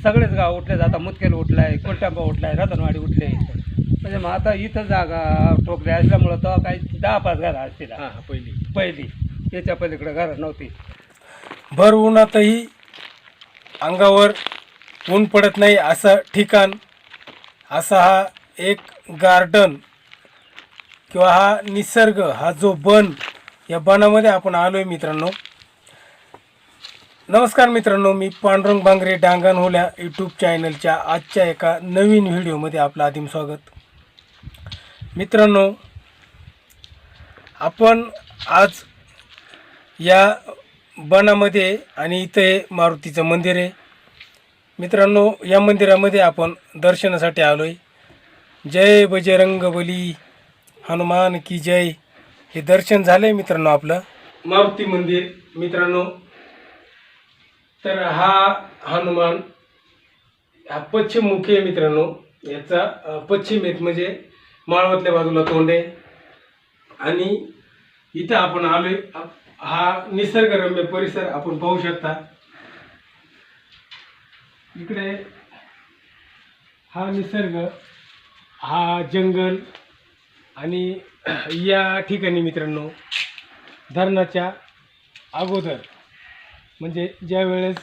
सगळेच गाव उठले, आता मुतकेल उठलाय, कोलटांबा उठलाय, रतनवाडी उठले. म्हणजे मग आता इथं जागा टोकल्या असल्यामुळं तर काही 10-5 घरं असतील पहिली त्याच्या पलीकडे घरं नव्हती. भर उन्हातही अंगावर ऊन पडत नाही असं ठिकाण, असा हा एक गार्डन किंवा हा निसर्ग, हा जो बन, या बनामध्ये आपण आलो आहे मित्रांनो. नमस्कार मित्रांनो, मी पांडुरंग बांगरे डांगण होल्या यूट्यूब चॅनलच्या आजच्या एका नवीन व्हिडिओमध्ये आपलं आदिम स्वागत. मित्रांनो, आपण आज या बनामध्ये आणि इथं हे मारुतीचं मंदिर आहे मित्रांनो. या मंदिरामध्ये आपण दर्शनासाठी आलो आहे. जय बजरंगबली, हनुमान की जय. हे दर्शन झालं आहे मित्रांनो आपलं मारुती मंदिर मित्रांनो. तर हा हनुमान हा पश्चिममुखी आहे मित्रांनो. याचा पश्चिमेत म्हणजे माळवातल्या बाजूला तोंड आहे. आणि इथं आपण आलोय. हा निसर्गरम्य परिसर आपण पाहू शकता. इकडे हा निसर्ग, हा जंगल, आणि या ठिकाणी मित्रांनो धरणाच्या अगोदर म्हणजे ज्या वेळेस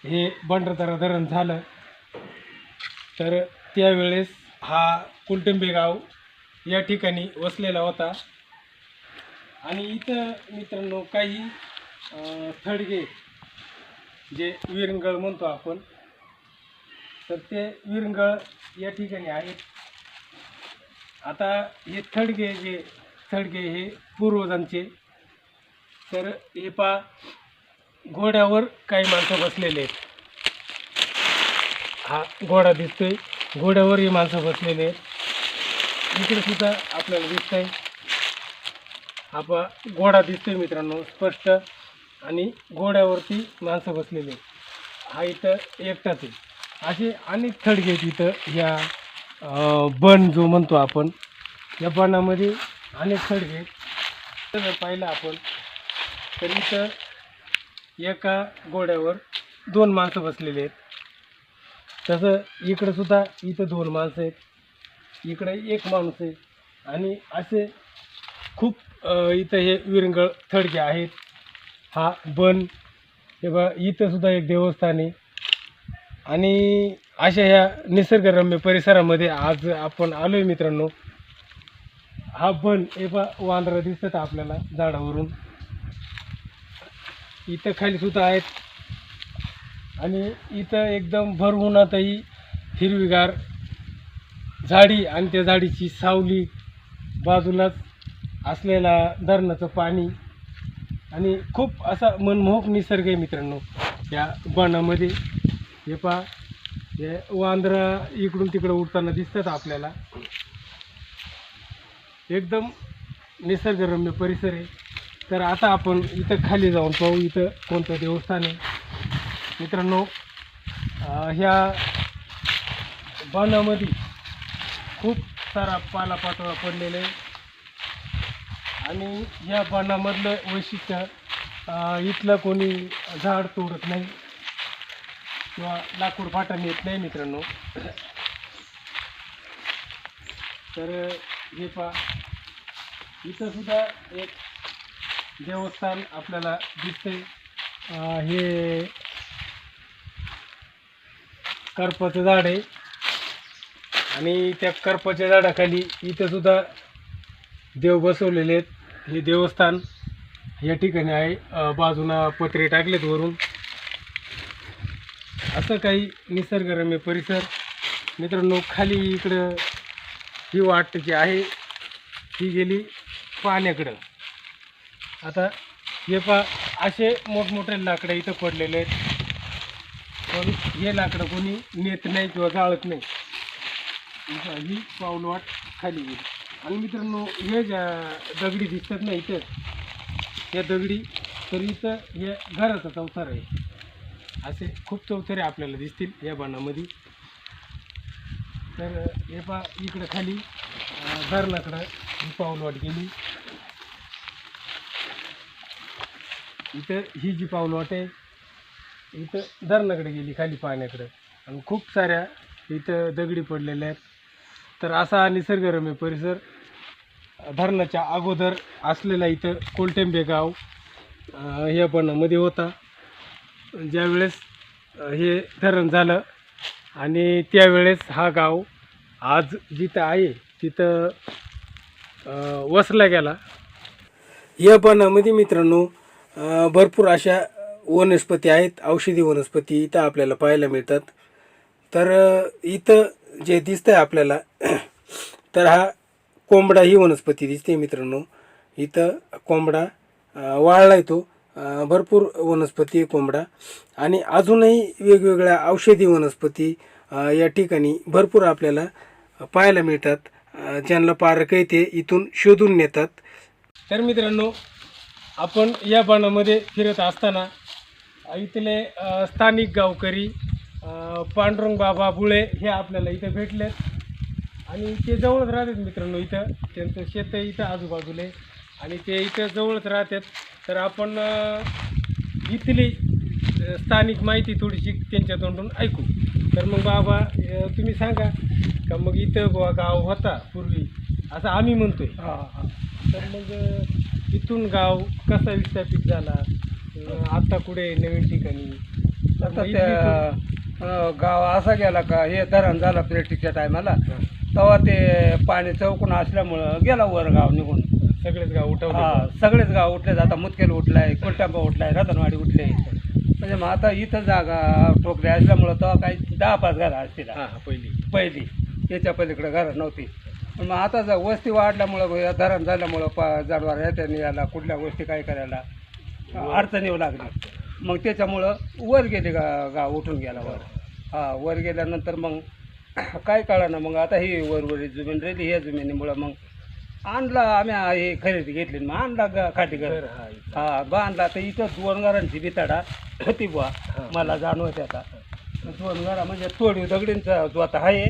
हे बंडरतारा धरण झालं तर त्यावेळेस हा कुलटंबे गाव या ठिकाणी वसलेला होता. आणि इथं मित्रांनो काही थडगे जे विरंगळ म्हणतो आपण, तर ते विरंगळ या ठिकाणी आहेत. आता हे थडगे हे पूर्वजांचे. तर हे पा घोड्यावर काही माणसं बसलेले आहेत. हा घोडा दिसतोय, घोड्यावर ही माणसं बसलेले आहेत. इकडे सुद्धा आपल्याला दिसतंय, हा पा घोडा दिसतोय मित्रांनो स्पष्ट, आणि घोड्यावरती माणसं बसलेली आहेत. हा इथं एकटाच आहे. असे अनेक थडगे आहेत इथं या बन जो म्हणतो आपण, या बनामध्ये अनेक थडगे आहेत. जर पाहिलं आपण तर इथं एका घोड्यावर 2 माणसं बसलेली आहेत. तसं इकडं सुद्धा इथं 2 माणसं आहेत, इकडे 1 माणूस आहे. आणि असे खूप इथं हे विरंगळ थडगे आहेत. हा बन, हे बघा इथं सुद्धा एक देवस्थान आहे. आणि अशा ह्या निसर्गरम्य परिसरामध्ये आज आपण आलो आहे मित्रांनो. हा बन, हे बा वांदरं दिसतात आपल्याला झाडावरून, इथं खाली सुद्धा आहेत. आणि इथं एकदम भर उन्हातही हिरवीगार झाडी आणि त्या झाडीची सावली, बाजूलाच असलेला धरणाचं पाणी, आणि खूप असा मनमोहक निसर्ग आहे मित्रांनो या बनामध्ये. हे पहा, हे वांदरं इकडून तिकडं उडताना दिसतात आपल्याला. एकदम निसर्गरम्य परिसर आहे. तर आता आपण इथं खाली जाऊन पाहू इथं कोणतं देवस्थान आहे मित्रांनो. ह्या बनामध्ये खूप सारा पालापाचोळा पडलेला आहे. आणि ह्या बनामधलं वैशिष्ट्य, इथलं कोणी झाड तोडत नाही किंवा लाकूड फाटाने येत नाही मित्रांनो. तर हे पहा, इथं सुद्धा एक देवस्थान आपल्याला दिसतंय. हे करपाचं झाड आहे, आणि त्या करपाच्या झाडाखाली इथं सुद्धा देव बसवलेले आहेत. हे देवस्थान या ठिकाणी आहे. बाजूला पत्रे टाकलेत वरून. असं काही निसर्गरम्य परिसर मित्रांनो. खाली इकडं ही वाट जी आहे ही गेली पाण्याकडं. आता हे पा असे मोठमोठे लाकडं इथं पडलेले आहेत, पण हे लाकडं कोणी नेत नाही किंवा जाळत नाही. ही पाऊलवाट खाली गेली. आणि मित्रांनो, हे ज्या दगडी दिसतात ना इथं, या दगडी, तर इथं हे घराचा चौथार आहे. असे खूप चौथरे आपल्याला दिसतील या बनामध्ये. तर हे पा इकडं खाली धरणाकडं ही पाऊलवाट गेली. इथं ही जी पाऊलवाट आहे इथं धरणाकडे गेली खाली पाण्याकडं. आणि खूप साऱ्या इथं दगडी पडलेल्या आहेत. तर असा निसर्गरम्य परिसर धरणाच्या अगोदर असलेला इथं कोलटेंबे गाव ह्या बनामध्ये होता. ज्यावेळेस हे धरण झालं आणि त्यावेळेस हा गाव आज जिथं आहे तिथं वसला गेला. या बनामध्ये मित्रांनो भरपूर अशा वनस्पती आहेत, औषधी वनस्पती इथं आपल्याला पाहायला मिळतात. तर इथं जे दिसतंय आपल्याला तर हा कोंबडा ही वनस्पती दिसते मित्रांनो. इथं कोंबडा वाळला येतो. भरपूर वनस्पती आहे कोंबडा आणि अजूनही वेगवेगळ्या औषधी वनस्पती या ठिकाणी भरपूर आपल्याला पाहायला मिळतात. ज्यांना पारख आहे ते इथून शोधून नेतात. तर मित्रांनो आपण या बनामध्ये फिरत असताना इथले स्थानिक गावकरी पांडुरंग बाबा बुळे हे आपल्याला इथं भेटले आणि ते जवळच राहतात मित्रांनो. इथं त्यांचं शेत आहे इथं आजूबाजूला आणि ते इथं जवळच राहतात. तर आपण इथली स्थानिक माहिती थोडीशी त्यांच्या तोंडून ऐकू. तर मग बाबा तुम्ही सांगा का मग इथं बुवा गाव होता पूर्वी असं आम्ही म्हणतोय. तर मग इथून गाव कसा विस्थापित झाला, आता कुठे नवीन ठिकाणी? आता त्या गाव असा गेला का हे धरण झालं प्लेटिकच्या टायमाला, तेव्हा ते पाणी चौकून असल्यामुळं गेला वर गाव निघून. सगळेच गाव उठवले. सगळेच गाव उठले. आता मुतकेल उठलाय, कोलटांबा उठलाय, रतनवाडी उठले. म्हणजे मग आता इथं जागा टोकरी असल्यामुळं तेव्हा काही 10-5 घरं असतील पहिली. याच्या पलीकडे घरं नव्हती. पण मग आता वस्ती वाढल्यामुळं धरण झाल्यामुळं जनावर येत्या याला कुठल्या गोष्टी काय करायला अडचण येऊ लागली. मग त्याच्यामुळं वर गेले गाव उठून गेला वर. वर गेल्यानंतर मग काय कळलं मग आता ही वरवरी जमीन राहिली. ह्या जमिनीमुळं मग आणला आम्ही हे खरेदी घेतली. मग आणला खाटी घर बांधला. तर इथं 2 घरांची बिताडा होती बुवा मला जाणवते. आता 2 घरा म्हणजे तोडीव दगडींचा जो आता आहे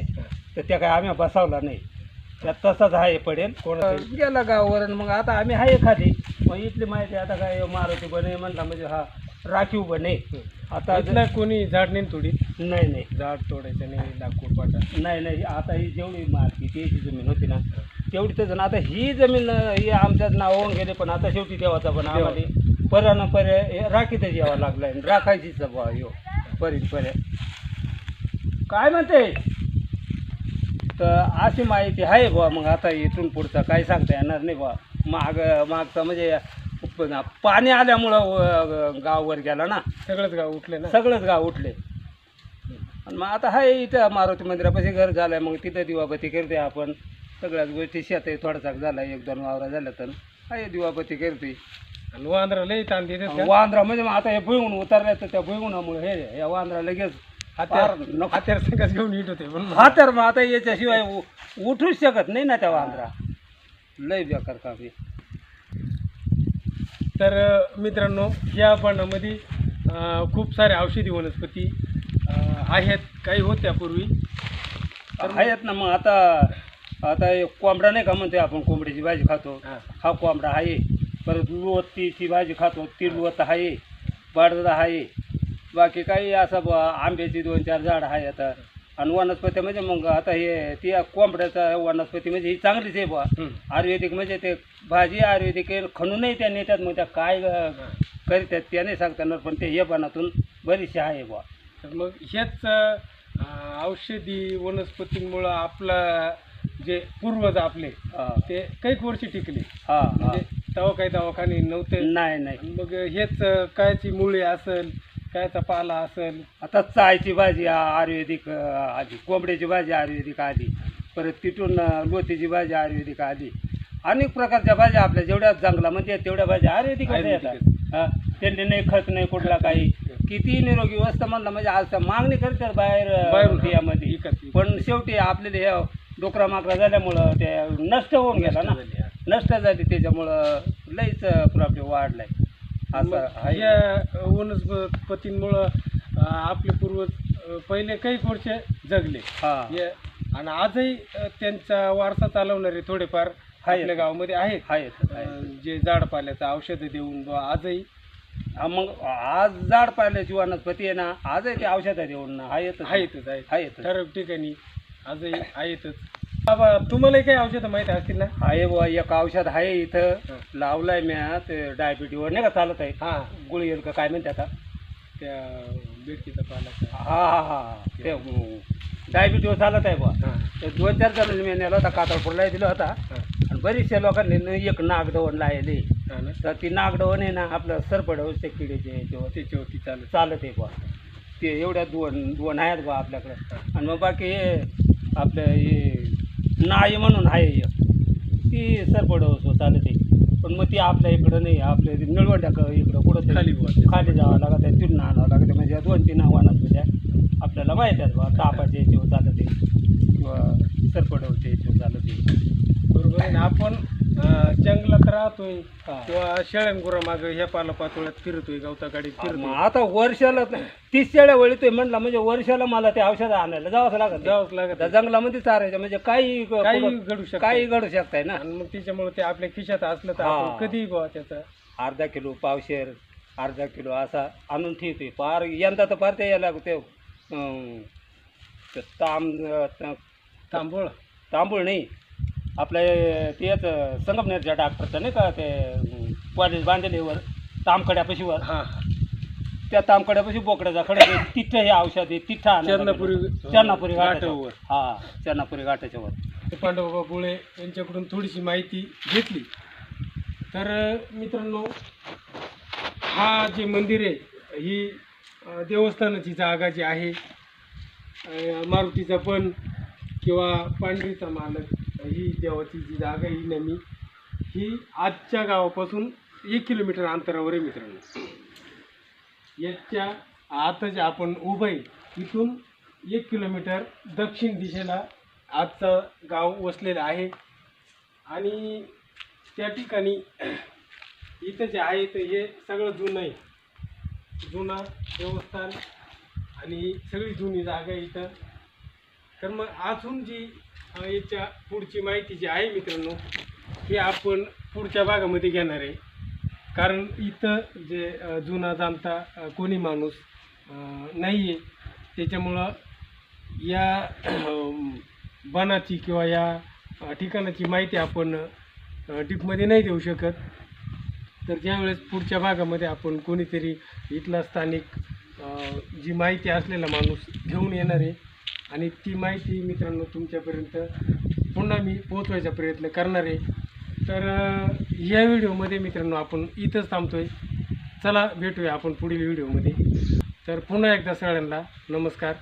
तर त्या काय आम्ही बसावला नाही. त्यात तसाच आहे पडेल गेला गावावर. मग आता आम्ही आहे खाली. मग इथली माहिती आता काय मारुती बने म्हणला म्हणजे हा राखीव बने. आता इथला कोणी झाड नाही थोडी नाही झाड तोडायचं नाही, लाकूड पाटा नाही. आता ही जेवढी मारती त्याची जमीन होती ना तेवढी तर आता ही जमीन ही आमच्याच नावावरून गेली. पण आता शेवटी देवाचा पण आम्हाला पर्यानं पर्याय राखीतच यावं लागलाय. राखायचीच बुवा ह्यो पर्याय काय म्हणते. तर अशी माहिती आहे बुवा. मग आता इथून पुढचं काही सांगता येणार नाही बुवा. मागचं म्हणजे पाणी आल्यामुळं गाव वर गेला ना. सगळंच गाव उठले ना. सगळंच गाव उठले. आणि मग आता आहे इथं मारुती मंदिरापाशी घर झालंय. मग तिथं दिवाबत्ती करते आपण. सगळ्याच गोष्टी शेत आहे थोडासा झाला 1-2 वावरा झाल्या तर आहे दिवाबत्ती करते. आणि वांद्रा लई ताण देते. वांद्रा म्हणजे मग आता हे भुईगून उतरल्या तर त्या भुईगुणामुळे हे या वांद्रा लगेच हात्यार संघाच घेऊन येत होते. हात्यार मग आता याच्याशिवाय उठूच शकत नाही ना त्या वांद्रा. लय बेकार काम आहे. तर मित्रांनो या बनामध्ये खूप साऱ्या औषधी वनस्पती आहेत. काही होत्या पूर्वी आहेत ना. मग आता कोंबडा नाही का म्हणते आपण कोंबडीची भाजी खातो. हा कोंबडा आहे. परत लोतीची भाजी खातो ती लोत आहे. बडदा आहे. बाकी काही असं आंब्याची 2-4 झाडं आहे आता. आणि वनस्पती म्हणजे मग आता हे ती कोंबड्याचा वनस्पती म्हणजे ही चांगलीच आहे बुवा. आयुर्वेदिक म्हणजे ते भाजी आयुर्वेदिक खणूनही त्या नेतात. मग त्या काय करीतात त्या नाही सांगता येणार. पण ते हे बनातून बरीचशी आहे बुवा. तर मग हेच औषधी वनस्पतींमुळं आपलं जे पूर्वज आपले ते काही वर्षी टिकले. म्हणजे तेव्हा काही दवाखाने नव्हते. नाही. मग हेच कायची मुळे असेल, कायचा पाला असेल. आता चायची भाजी आयुर्वेदिक आधी, कोंबड्याची भाजी आयुर्वेदिक आधी, परत तिथून लोतीची भाजी आयुर्वेदिक आधी. अनेक प्रकारच्या भाज्या आपल्या जेवढ्या जंगलामध्ये तेवढ्या भाज्या आयुर्वेदिक येतात. त्यांनी नाही खत नाही कुठला काही. किती निरोगी व्यवस्था म्हणलं म्हणजे आज मागणी करतात बाहेर बियामध्ये. पण शेवटी आपल्याला हे डोकरा माकरा झाल्यामुळं ते नष्ट होऊन गेला ना. नष्ट झाली त्याच्यामुळं लईच प्रॉब्लेम वाढलाय. असं या वनस्पतींमुळं आपले पूर्वज पहिले काही वर्ष जगले. आणि आजही त्यांचा वारसा चालवणारे थोडेफार आपल्या गावामध्ये आहेत. जे झाडपाल्याचं औषधं देऊन आजही मग आज झाड पाहिल्याची वनस्पती आहे ना, आजही ते औषधात येऊन ना आहेतच आहेतच ठराविक ठिकाणी आजही आहेतच. बाबा तुम्हाला काही औषधं माहिती असतील ना? आहे बुवा, एक औषध आहे इथं लावलंय म्या, ते डायबिटीवर नाही का चालत आहे. हां गुळी येईल का काय म्हणते आता, त्या बेडकीचा पाला. हा ते डायबिटीवर चालत आहे बुवा. हां ते 2-4 जणांनी मी नेला होता, कातळपूरला दिला होता. आणि बरीचशा लोकांनी एक नागडवण लायले. हां ना तर ती नागडवण आहे ना आपलं सरपडवस ते किडीचे त्याच्यावरती चालत आहे बुवा. ते एवढ्या दोन आहेत बुवा आपल्याकडे. आणि मग बाकी हे आपलं हे नाई म्हणून आहे एक, ती सरपडवस चालत आहे. पण मग ती आपल्या इकडं नाही, आपल्या निळवंड्या इकडं कुठं खाली जावं लागत आहे, तिथून आणावं लागत आहे. म्हणजे 2-3 आव्हानात म्हणजे आपल्याला माहीत आहे बा, तापाच्या याच्यावर चालत आहे किंवा सरपडवच्या याच्यावर चालत आहे. बरोबर आहे ना. आपण जंगलात राहतोय हा. किंवा शेळ्यांगुरा मागं ह्या पाला पातोळ्यात फिरतोय, गवता गाडीत मग फिरतोय, आता वर्षाला 30 शेळ्या वळीतोय म्हणला म्हणजे वर्षाला मला ते औषधं आणायला जावंच लागत. जावंच लागत त्या जंगलामध्ये चारायचं म्हणजे काही घडू शकतं. काही घडू शकताय ना. आणि मग त्याच्यामुळे ते आपल्या खिशात असलं तर हा. आपण कधीही गोवा त्याचा अर्धा किलो, पावशेर, अर्धा किलो असा आणून ठेवतोय. पार यंदा तर पार ते याला ते तांबूळ तांबूळ नाही आपलं तेच संगमनेरच्या डॉक्टरचं नाही का, ते कॉलेज बांधलेवर तामकड्यापाशीवर, हां त्या तामकड्यापाशी बोकड्याचा खडे तिथं हे औषध आहे. तिथं चर्नापुरी घाटावर. हा चर्नापुरी घाटाच्या वर पांडवबाबा बुळे यांच्याकडून थोडीशी माहिती घेतली. तर मित्रांनो, हा जे मंदिर आहे ही देवस्थानाची जागा जी आहे, मारुतीचा पण किंवा पांढरीचा मालक ही देवाची जी जागा ही नेहमी ही आजच्या गावापासून 1 किलोमीटर अंतरावर आहे मित्रांनो. याच्या आता जे आपण उभं आहे इथून 1 किलोमीटर दक्षिण दिशेला आजचं गाव वसलेलं आहे. आणि त्या ठिकाणी इथं जे आहे तर हे सगळं जुनं आहे, जुना देवस्थान आणि सगळी जुनी जागा आहे इथं. तर मग अजून जी याच्या पुढची माहिती जी आहे मित्रांनो ही आपण पुढच्या भागामध्ये घेणार आहे. कारण इथं जे जुना जाणता कोणी माणूस नाही आहे, त्याच्यामुळं या बनाची किंवा या ठिकाणाची माहिती आपण डीपमध्ये नाही देऊ शकत. तर ज्यावेळेस पुढच्या भागामध्ये आपण कोणीतरी इथला स्थानिक जी माहिती असलेला माणूस घेऊन येणार आहे आणि ती माहिती मित्रांनो तुमच्यापर्यंत पुन्हा मी पोहोचवायचा प्रयत्न करणार आहे. तर या व्हिडिओमध्ये मित्रांनो आपण इथंच थांबतोय. चला भेटूया आपण पुढील व्हिडिओमध्ये. तर पुन्हा एकदा सगळ्यांना नमस्कार.